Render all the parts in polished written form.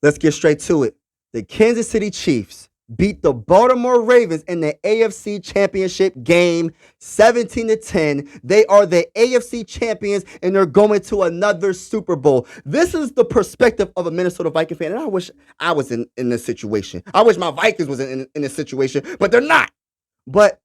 Let's get straight to it. The Kansas City Chiefs beat the Baltimore Ravens in the AFC Championship game 17-10. They are the AFC champions and they're going to another Super Bowl. This is the perspective of a Minnesota Viking fan, and I wish I was in this situation. I wish my Vikings was in this situation, but they're not. But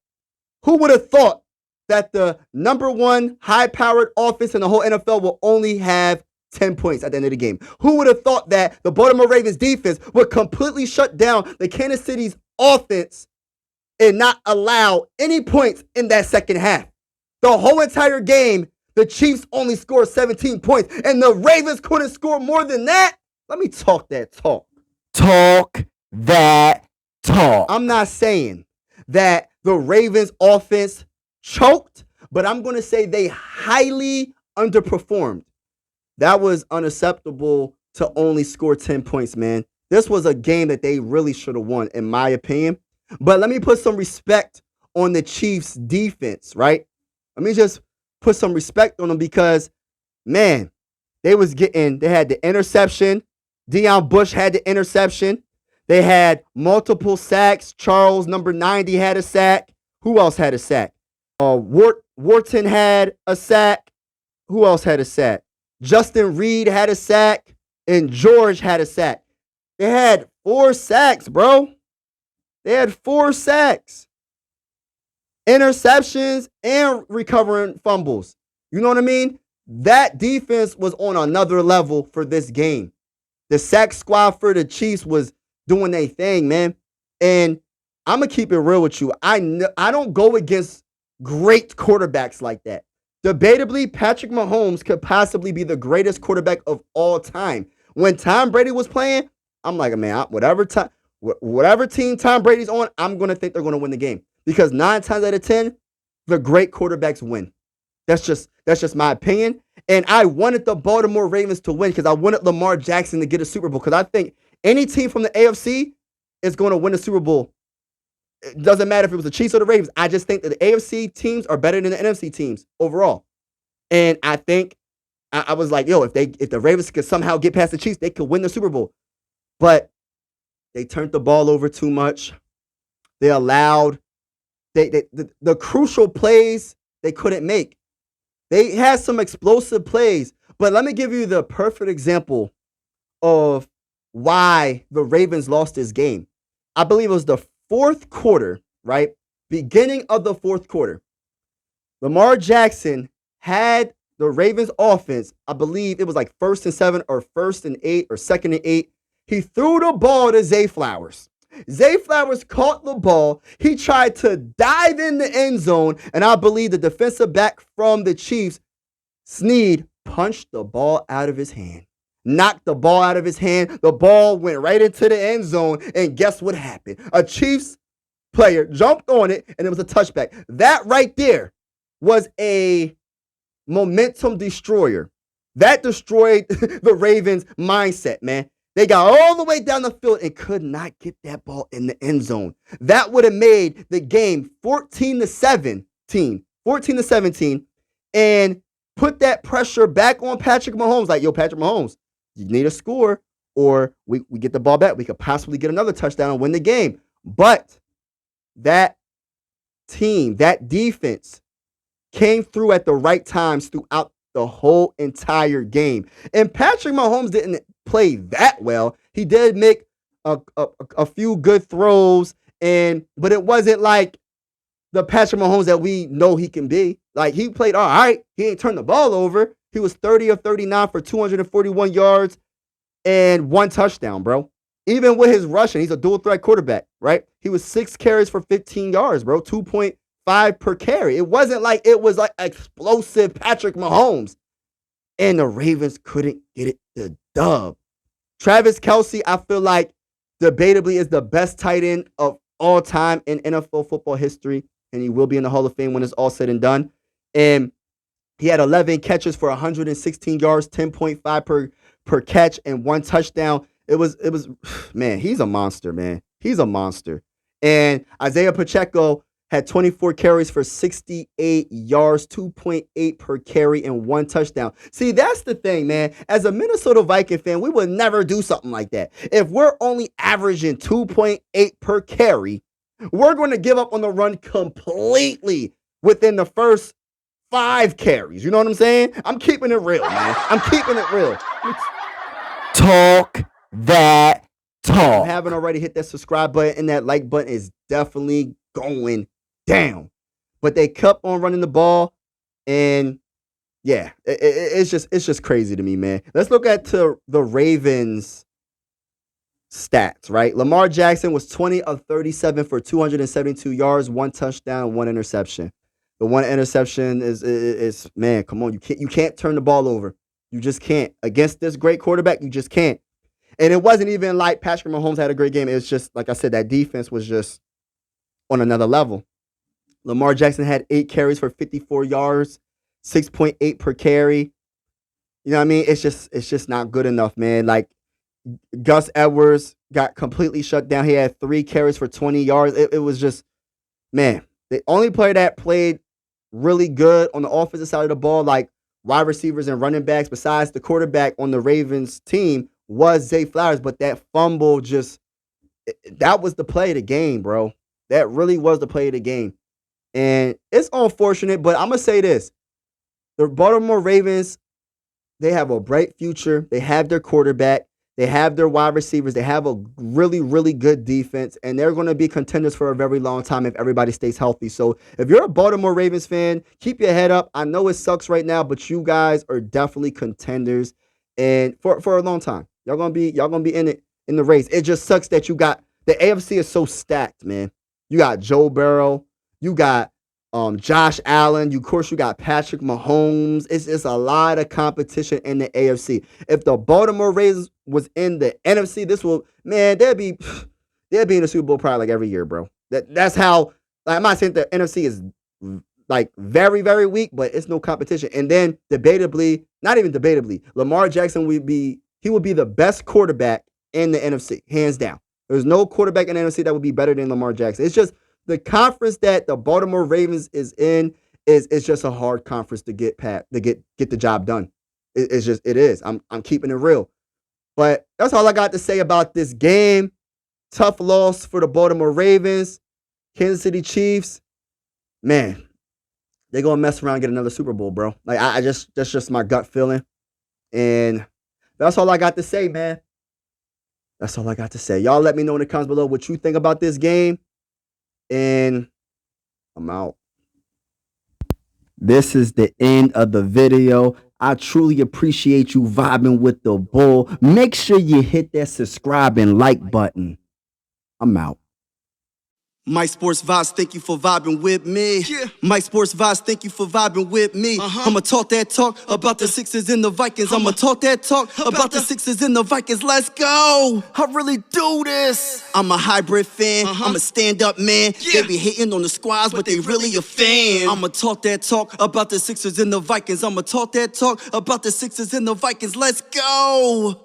who would have thought that the number one high-powered offense in the whole NFL will only have 10 points at the end of the game? Who would have thought that the Baltimore Ravens defense would completely shut down the Kansas City's offense and not allow any points in that second half? The whole entire game, the Chiefs only scored 17 points, and the Ravens couldn't score more than that? Let me talk that talk. Talk that talk. I'm not saying that the Ravens offense choked, but I'm going to say they highly underperformed. That was unacceptable to only score 10 points, man. This was a game that they really should have won, in my opinion. But let me put some respect on the Chiefs' defense, right? Let me just put some respect on them because, man, they had the interception. Deion Bush had the interception. They had multiple sacks. Charles, number 90, had a sack. Who else had a sack? Wharton had a sack. Who else had a sack? Justin Reed had a sack, and George had a sack. They had 4 sacks, bro. They had 4 sacks. Interceptions and recovering fumbles. You know what I mean? That defense was on another level for this game. The sack squad for the Chiefs was doing their thing, man. And I'm going to keep it real with you. I don't go against great quarterbacks like that. Debatably, Patrick Mahomes could possibly be the greatest quarterback of all time. When Tom Brady was playing, I'm like, man, whatever team Tom Brady's on, I'm going to think they're going to win the game. Because 9 times out of 10, the great quarterbacks win. That's just my opinion. And I wanted the Baltimore Ravens to win because I wanted Lamar Jackson to get a Super Bowl. Because I think any team from the AFC is going to win the Super Bowl. It doesn't matter if it was the Chiefs or the Ravens. I just think that the AFC teams are better than the NFC teams overall. And I think I was like, yo, if the Ravens could somehow get past the Chiefs, they could win the Super Bowl. But they turned the ball over too much. They allowed the crucial plays they couldn't make. They had some explosive plays, but let me give you the perfect example of why the Ravens lost this game. I believe it was the fourth quarter, right? Beginning of the fourth quarter. Lamar Jackson had the Ravens offense, I believe it was like 1st and 7 or 1st and 8 or 2nd and 8. He threw the ball to Zay Flowers. Zay Flowers caught the ball. He tried to dive in the end zone, and I believe the defensive back from the Chiefs, Snead, punched the ball out of his hand. Knocked the ball out of his hand. The ball went right into the end zone, and guess what happened? A Chiefs player jumped on it, and it was a touchback. That right there was a momentum destroyer. That destroyed the Ravens' mindset, man. They got all the way down the field and could not get that ball in the end zone. That would have made the game 14-17, and put that pressure back on Patrick Mahomes. Like, yo, Patrick Mahomes, you need a score, or we get the ball back. We could possibly get another touchdown and win the game. But that team, that defense, came through at the right times throughout the whole entire game. And Patrick Mahomes didn't play that well. He did make a few good throws, but it wasn't like the Patrick Mahomes that we know he can be. Like, he played all right. He ain't turned the ball over. He was 30 of 39 for 241 yards and 1 touchdown, bro. Even with his rushing, he's a dual threat quarterback, right? He was 6 carries for 15 yards, bro. 2.5 per carry. It wasn't like it was like explosive Patrick Mahomes. And the Ravens couldn't get it the dub. Travis Kelce, I feel like, debatably is the best tight end of all time in NFL football history. And he will be in the Hall of Fame when it's all said and done. And he had 11 catches for 116 yards, 10.5 per catch, and 1 touchdown. It was, man, he's a monster, man. He's a monster. And Isaiah Pacheco, had 24 carries for 68 yards, 2.8 per carry, and 1 touchdown. See, that's the thing, man. As a Minnesota Viking fan, we would never do something like that. If we're only averaging 2.8 per carry, we're going to give up on the run completely within the first 5 carries. You know what I'm saying? I'm keeping it real, man. I'm keeping it real. Talk that If you talk. haven't already, hit that subscribe button, and that like button is definitely going down. But they kept on running the ball, and yeah, it's just crazy to me, man. Let's look at the Ravens stats, right? Lamar Jackson was 20 of 37 for 272 yards, 1 touchdown, 1 interception. The 1 interception is man, come on, you can't turn the ball over. You just can't. Against this great quarterback, you just can't. And it wasn't even like Patrick Mahomes had a great game. It was just, like I said, that defense was just on another level. Lamar Jackson had 8 carries for 54 yards, 6.8 per carry. You know what I mean? It's just not good enough, man. Like, Gus Edwards got completely shut down. He had 3 carries for 20 yards. It was just, man, the only player that played really good on the offensive side of the ball, like wide receivers and running backs, besides the quarterback on the Ravens team, was Zay Flowers. But that fumble that was the play of the game, bro. That really was the play of the game. And it's unfortunate, but I'm going to say this. The Baltimore Ravens, they have a bright future. They have their quarterback. They have their wide receivers. They have a really, really good defense, and they're going to be contenders for a very long time if everybody stays healthy. So if you're a Baltimore Ravens fan, keep your head up. I know it sucks right now, but you guys are definitely contenders, and for a long time. Y'all gonna be in the race. It just sucks that you got the AFC is so stacked, man. You got Joe Burrow, you got Josh Allen. Of course, you got Patrick Mahomes. It's a lot of competition in the AFC. If the Baltimore Ravens was in the NFC, they'd be in the Super Bowl probably like every year, bro. That's how. Like, I'm not saying the NFC is like very, very weak, but it's no competition. And then debatably, not even debatably, Lamar Jackson would be the best quarterback in the NFC, hands down. There's no quarterback in the NFC that would be better than Lamar Jackson. It's just the conference that the Baltimore Ravens is in is just a hard conference to get the job done. It is. I'm keeping it real. But that's all I got to say about this game. Tough loss for the Baltimore Ravens. Kansas City Chiefs, man, they're gonna mess around and get another Super Bowl, bro. Like that's just my gut feeling. And that's all I got to say, man. That's all I got to say. Y'all let me know in the comments below what you think about this game. And I'm out. This is the end of the video. I truly appreciate you vibing with the bull. Make sure you hit that subscribe and like button. I'm out. Mike Sports Vibes, thank you for vibing with me. Yeah. Mike Sports Vibes, thank you for vibing with me. I'ma talk that talk about the Sixers and the Vikings. I'ma talk that talk about the Sixers and the Vikings. Let's go. I really do this. I'm a hybrid fan. I'm a stand-up man. Yeah. They be hating on the squads, but they really a fan. I'ma talk that talk about the Sixers and the Vikings. I'ma talk that talk about the Sixers and the Vikings. Let's go.